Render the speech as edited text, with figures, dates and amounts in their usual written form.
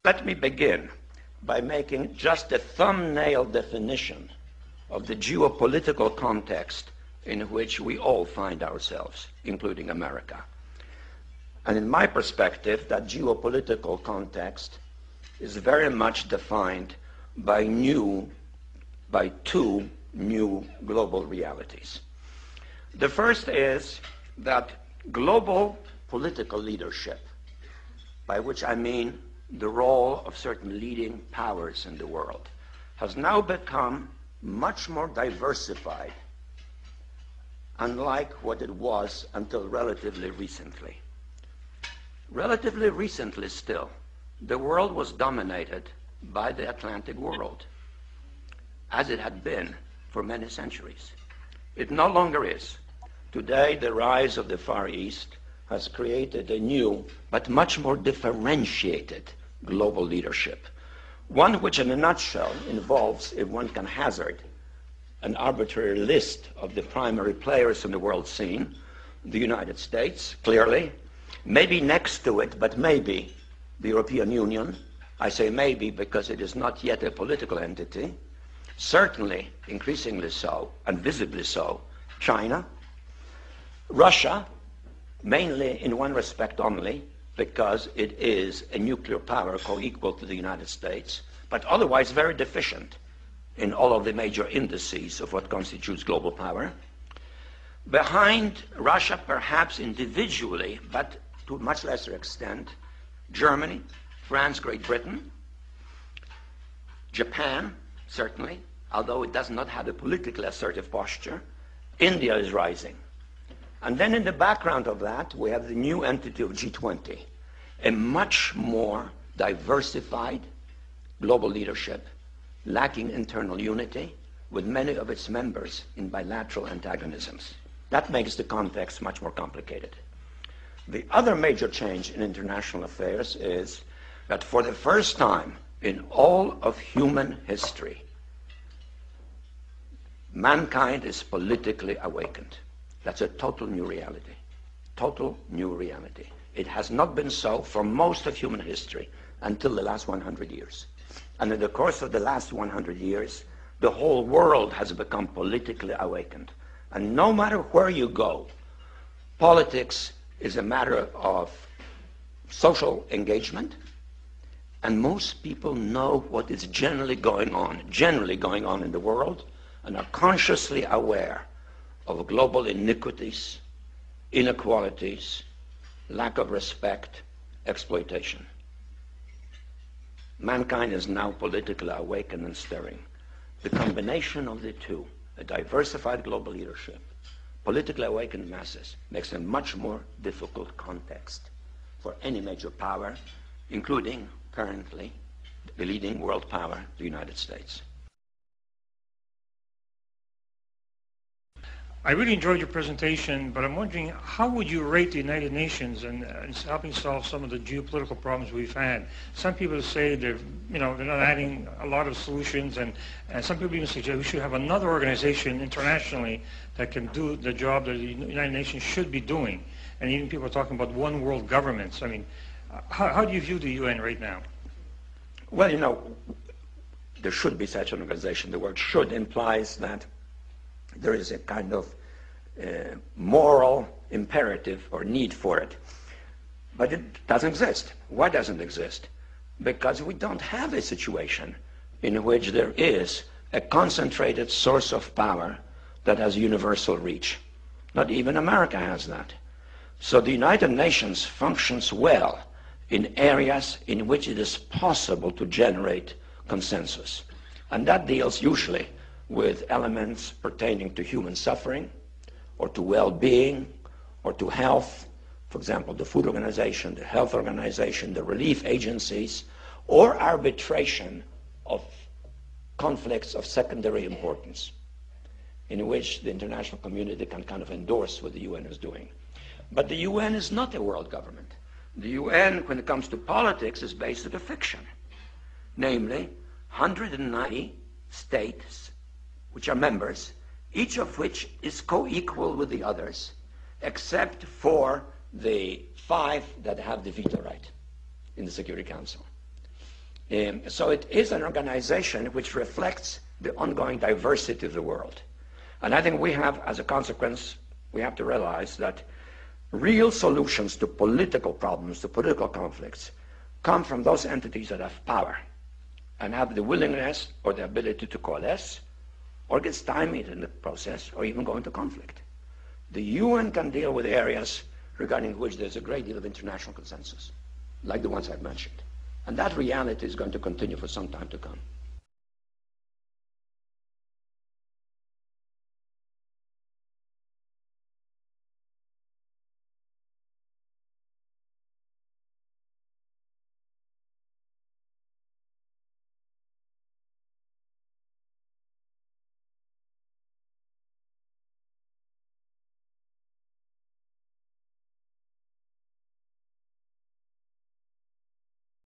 Let me begin by making just a thumbnail definition of the geopolitical context in which we all find ourselves, including America. And in my perspective, that geopolitical context is very much defined by two new global realities. The first is that global political leadership, by which I mean the role of certain leading powers in the world, has now become much more diversified, unlike what it was until relatively recently. Relatively recently still, the world was dominated by the Atlantic world, as it had been for many centuries. It no longer is. Today, the rise of the Far East has created a new but much more differentiated global leadership, one which in a nutshell involves, if one can hazard, an arbitrary list of the primary players in the world scene: the United States, clearly, maybe next to it, but maybe the European Union. I say maybe because it is not yet a political entity. Certainly, increasingly so, and visibly so, China. Russia, mainly in one respect only, because it is a nuclear power co-equal to the United States, but otherwise very deficient in all of the major indices of what constitutes global power. Behind Russia, perhaps individually, but to a much lesser extent, Germany, France, Great Britain, Japan, certainly, although it does not have a politically assertive posture. India is rising. And then in the background of that, we have the new entity of G20, a much more diversified global leadership, lacking internal unity, with many of its members in bilateral antagonisms. That makes the context much more complicated. The other major change in international affairs is that for the first time in all of human history, mankind is politically awakened. That's a total new reality. Total new reality. It has not been so for most of human history until the last 100 years. And in the course of the last 100 years, the whole world has become politically awakened. And no matter where you go, politics is a matter of social engagement, and most people know what is generally going on in the world, and are consciously aware of global iniquities, inequalities, lack of respect, exploitation. Mankind is now politically awakened and stirring. The combination of the two, a diversified global leadership, politically awakened masses, makes a much more difficult context for any major power, including currently the leading world power, the United States. I really enjoyed your presentation, but I'm wondering, how would you rate the United Nations in helping solve some of the geopolitical problems we've had? Some people say they're not adding a lot of solutions, and some people even suggest we should have another organization internationally that can do the job that the United Nations should be doing. And even people are talking about one world governments. I mean, how do you view the UN right now? Well, there should be such an organization. The word should implies that there is a kind of moral imperative or need for it. But it doesn't exist. Why doesn't it exist? Because we don't have a situation in which there is a concentrated source of power that has universal reach. Not even America has that. So the United Nations functions well in areas in which it is possible to generate consensus. And that deals usually with elements pertaining to human suffering, or to well-being, or to health. For example, the Food Organization, the Health Organization, the relief agencies, or arbitration of conflicts of secondary importance, in which the international community can kind of endorse what the UN is doing. But the UN is not a world government. The UN, when it comes to politics, is based on a fiction, namely 190 states which are members, each of which is co-equal with the others, except for the 5 that have the veto right in the Security Council. So it is an organization which reflects the ongoing diversity of the world. And I think we have, as a consequence, we have to realize that real solutions to political problems, to political conflicts, come from those entities that have power and have the willingness or the ability to coalesce or get stymied in the process or even go into conflict. The UN can deal with areas regarding which there's a great deal of international consensus, like the ones I've mentioned. And that reality is going to continue for some time to come.